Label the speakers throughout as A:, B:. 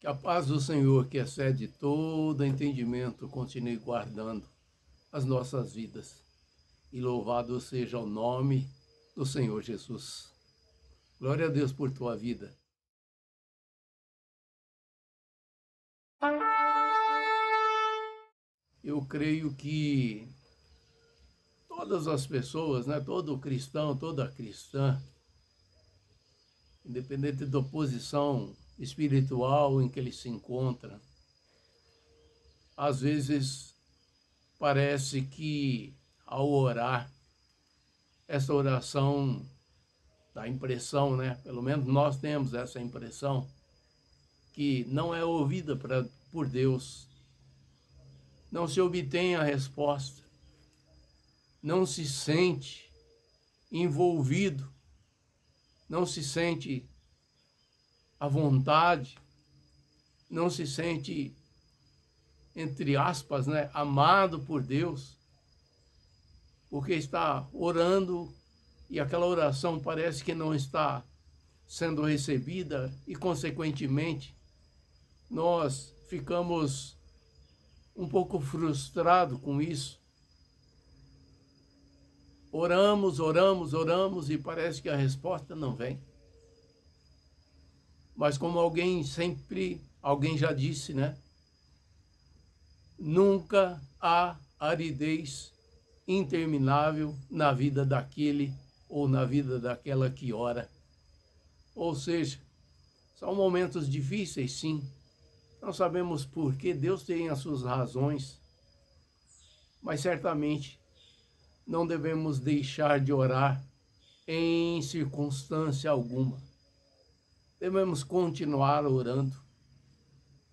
A: Que a paz do Senhor, que excede todo entendimento, continue guardando as nossas vidas. E louvado seja o nome do Senhor Jesus. Glória a Deus por tua vida. Eu creio que todas as pessoas, né, todo cristão, toda cristã, independente da posição espiritual em que ele se encontra, às vezes parece que ao orar, essa oração dá a impressão, né? Pelo menos nós temos essa impressão, que não é ouvida por Deus, não se obtém a resposta, não se sente envolvido, não se sente à vontade, não se sente, entre aspas, né, amado por Deus, porque está orando e aquela oração parece que não está sendo recebida e, consequentemente, nós ficamos um pouco frustrados com isso. Oramos, oramos, oramos e parece que a resposta não vem. Mas como alguém já disse, né? Nunca há aridez interminável na vida daquele ou na vida daquela que ora. Ou seja, são momentos difíceis, sim. Não sabemos por que, Deus tem as suas razões, mas certamente não devemos deixar de orar em circunstância alguma. Devemos continuar orando,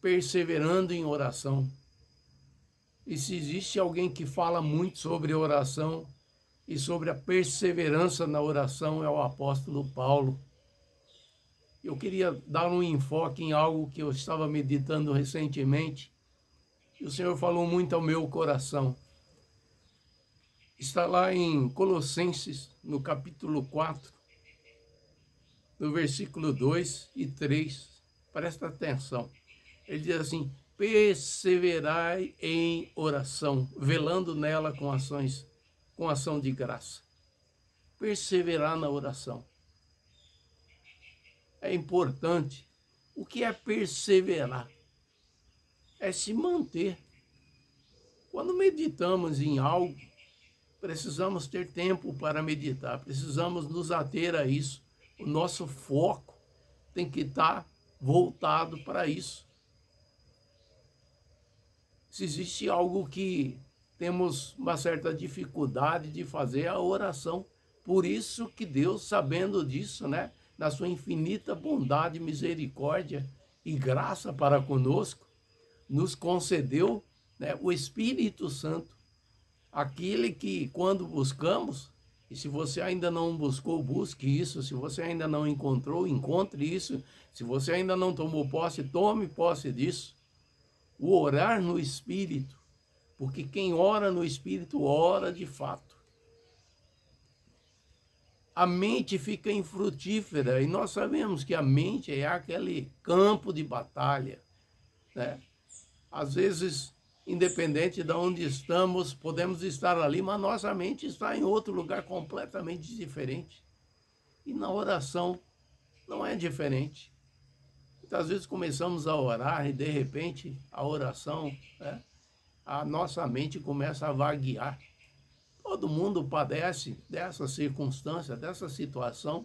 A: perseverando em oração. E se existe alguém que fala muito sobre oração e sobre a perseverança na oração, é o apóstolo Paulo. Eu queria dar um enfoque em algo que eu estava meditando recentemente e o Senhor falou muito ao meu coração. Está lá em Colossenses, no capítulo 4, no versículo 2 e 3. Presta atenção. Ele diz assim: perseverai em oração, velando nela com ação de graça. Perseverar na oração. É importante. O que é perseverar? É se manter. Quando meditamos em algo, precisamos ter tempo para meditar, precisamos nos ater a isso. O nosso foco tem que estar voltado para isso. Se existe algo que temos uma certa dificuldade de fazer, é a oração. Por isso que Deus, sabendo disso, né, na sua infinita bondade, misericórdia e graça para conosco, nos concedeu, né, o Espírito Santo, aquele que, quando buscamos, e se você ainda não buscou, busque isso. Se você ainda não encontrou, encontre isso. Se você ainda não tomou posse, tome posse disso. O orar no Espírito, porque quem ora no Espírito, ora de fato. A mente fica infrutífera, e nós sabemos que a mente é aquele campo de batalha, né? Às vezes, independente de onde estamos, podemos estar ali, mas nossa mente está em outro lugar completamente diferente. E na oração não é diferente. Muitas vezes começamos a orar e, de repente, a oração, né, a nossa mente começa a vaguear. Todo mundo padece dessa circunstância, dessa situação,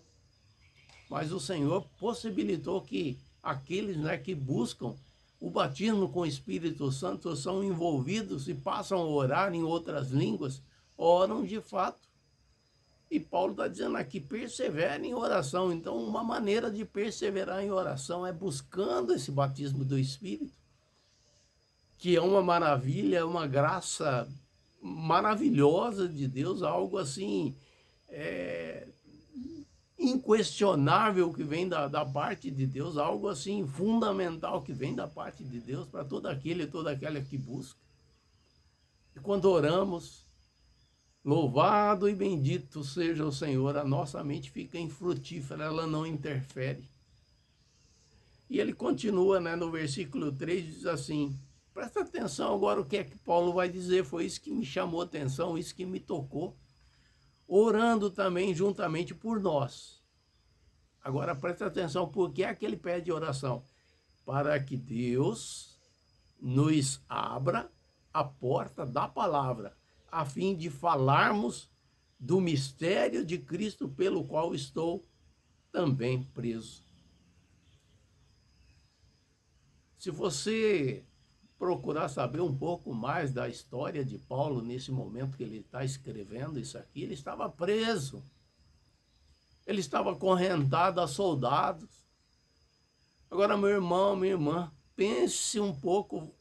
A: mas o Senhor possibilitou que aqueles, né, que buscam o batismo com o Espírito Santo são envolvidos e passam a orar em outras línguas, oram de fato. E Paulo está dizendo aqui, persevere em oração. Então, uma maneira de perseverar em oração é buscando esse batismo do Espírito, que é uma maravilha, é uma graça maravilhosa de Deus, algo assim inquestionável que vem da parte de Deus, algo assim fundamental que vem da parte de Deus para todo aquele e toda aquela que busca. E quando oramos, louvado e bendito seja o Senhor, a nossa mente fica infrutífera, ela não interfere. E ele continua, né, no versículo 3, diz assim, presta atenção agora o que é que Paulo vai dizer, foi isso que me chamou a atenção, isso que me tocou, orando também juntamente por nós. Agora presta atenção, por que é que ele pede oração? Para que Deus nos abra a porta da palavra, a fim de falarmos do mistério de Cristo, pelo qual estou também preso. Se você procurar saber um pouco mais da história de Paulo nesse momento que ele está escrevendo isso aqui, ele estava preso. Ele estava acorrentado a soldados. Agora, meu irmão, minha irmã, pense um pouco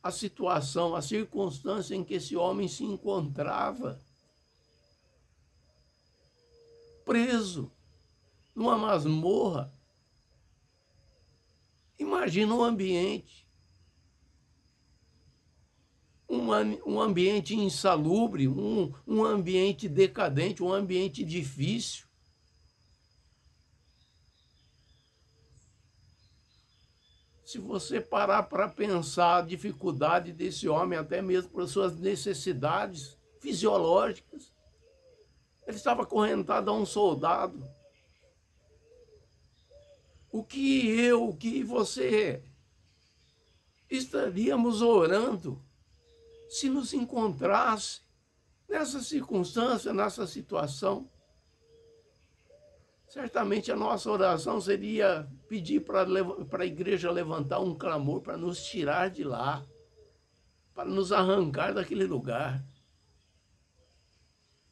A: a situação, a circunstância em que esse homem se encontrava. Preso numa masmorra. Imagina um ambiente. Um ambiente insalubre, um ambiente decadente, um ambiente difícil. Se você parar para pensar a dificuldade desse homem, até mesmo por suas necessidades fisiológicas, ele estava acorrentado a um soldado. O que você estaríamos orando se nos encontrasse nessa circunstância, nessa situação? Certamente a nossa oração seria pedir para a igreja levantar um clamor para nos tirar de lá, para nos arrancar daquele lugar.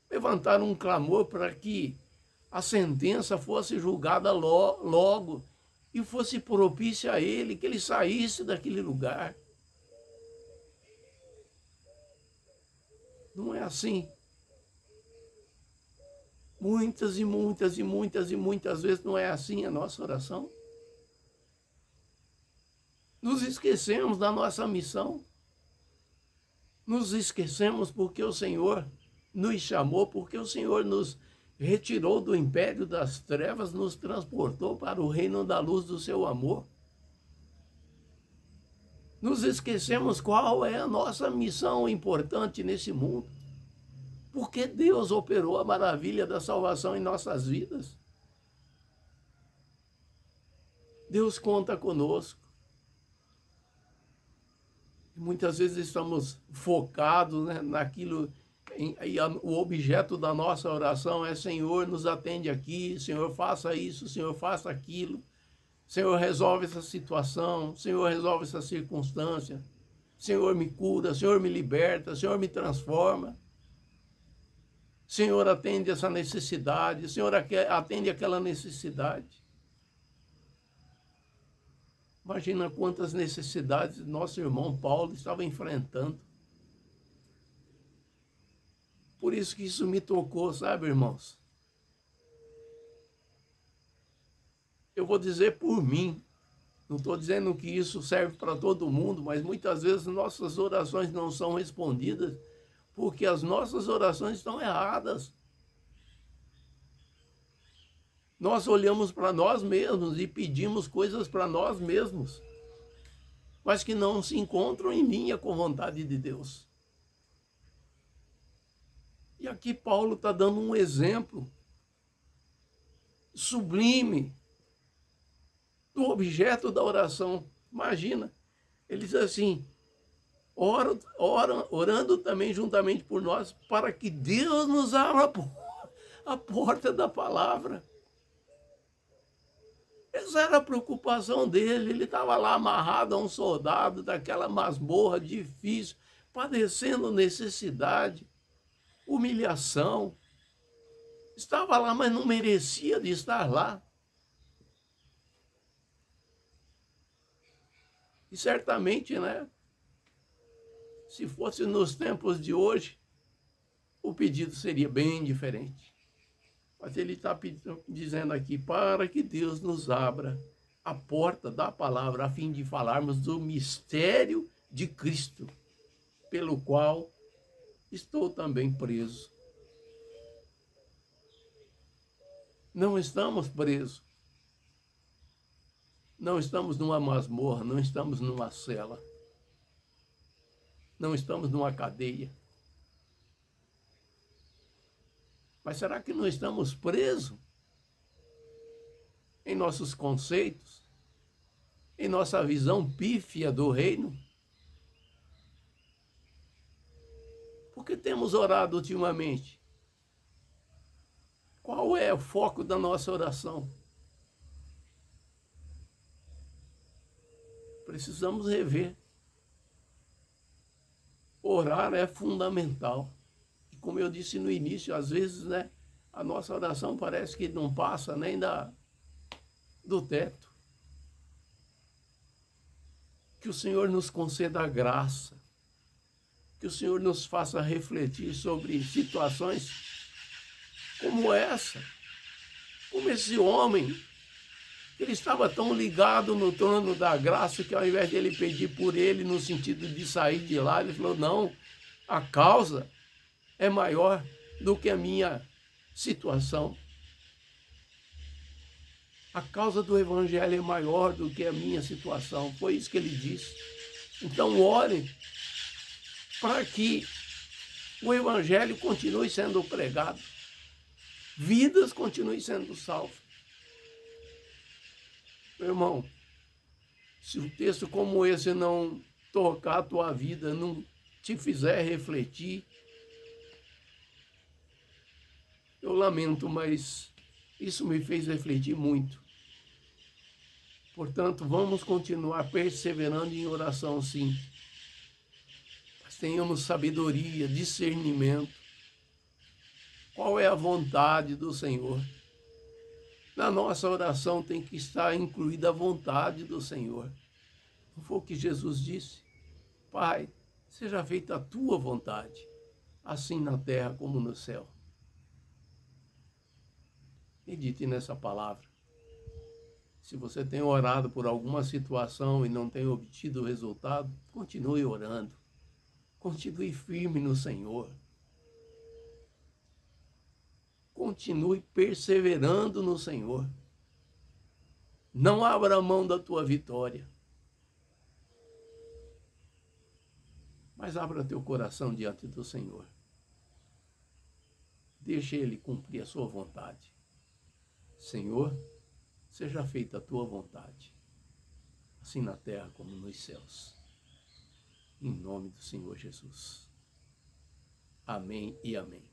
A: Levantar um clamor para que a sentença fosse julgada logo e fosse propícia a ele, que ele saísse daquele lugar. Não é assim. Muitas e muitas e muitas e muitas vezes não é assim a nossa oração. Nos esquecemos da nossa missão. Nos esquecemos porque o Senhor nos chamou, porque o Senhor nos retirou do império das trevas, nos transportou para o reino da luz do seu amor. Nos esquecemos qual é a nossa missão importante nesse mundo. Porque Deus operou a maravilha da salvação em nossas vidas. Deus conta conosco. Muitas vezes estamos focados, né, naquilo, o objeto da nossa oração é: Senhor, nos atende aqui, Senhor, faça isso, Senhor, faça aquilo, Senhor, resolve essa situação, Senhor, resolve essa circunstância, Senhor, me cura, Senhor, me liberta, Senhor, me transforma. Senhor, atende essa necessidade, Senhor, atende aquela necessidade. Imagina quantas necessidades nosso irmão Paulo estava enfrentando. Por isso que isso me tocou, sabe, irmãos? Eu vou dizer por mim, não estou dizendo que isso serve para todo mundo, mas muitas vezes nossas orações não são respondidas porque as nossas orações estão erradas. Nós olhamos para nós mesmos e pedimos coisas para nós mesmos, mas que não se encontram em linha com a vontade de Deus. E aqui Paulo está dando um exemplo sublime do objeto da oração. Imagina, ele diz assim: orando também juntamente por nós, para que Deus nos abra a porta da palavra. Essa era a preocupação dele. Ele estava lá amarrado a um soldado daquela masmorra difícil, padecendo necessidade, humilhação. Estava lá, mas não merecia de estar lá. E certamente, né, se fosse nos tempos de hoje, o pedido seria bem diferente. Mas ele está dizendo aqui, para que Deus nos abra a porta da palavra, a fim de falarmos do mistério de Cristo, pelo qual estou também preso. Não estamos presos. Não estamos numa masmorra, não estamos numa cela, não estamos numa cadeia. Mas será que não estamos presos em nossos conceitos, em nossa visão pífia do reino? Porque temos orado ultimamente? Qual é o foco da nossa oração? Precisamos rever. Orar é fundamental. E como eu disse no início, às vezes, né, a nossa oração parece que não passa nem do teto. Que o Senhor nos conceda a graça. Que o Senhor nos faça refletir sobre situações como essa. Como esse homem, ele estava tão ligado no trono da graça que ao invés de ele pedir por ele no sentido de sair de lá, ele falou, não, a causa é maior do que a minha situação. A causa do evangelho é maior do que a minha situação. Foi isso que ele disse. Então ore para que o evangelho continue sendo pregado. Vidas continuem sendo salvas. Meu irmão, se um texto como esse não tocar a tua vida, não te fizer refletir, eu lamento, mas isso me fez refletir muito. Portanto, vamos continuar perseverando em oração, sim. Mas tenhamos sabedoria, discernimento. Qual é a vontade do Senhor? Na nossa oração tem que estar incluída a vontade do Senhor. Não foi o que Jesus disse? Pai, seja feita a tua vontade, assim na terra como no céu. Medite nessa palavra. Se você tem orado por alguma situação e não tem obtido resultado, continue orando. Continue firme no Senhor. Continue perseverando no Senhor. Não abra mão da tua vitória. Mas abra teu coração diante do Senhor. Deixe Ele cumprir a sua vontade. Senhor, seja feita a tua vontade, assim na terra como nos céus. Em nome do Senhor Jesus. Amém e amém.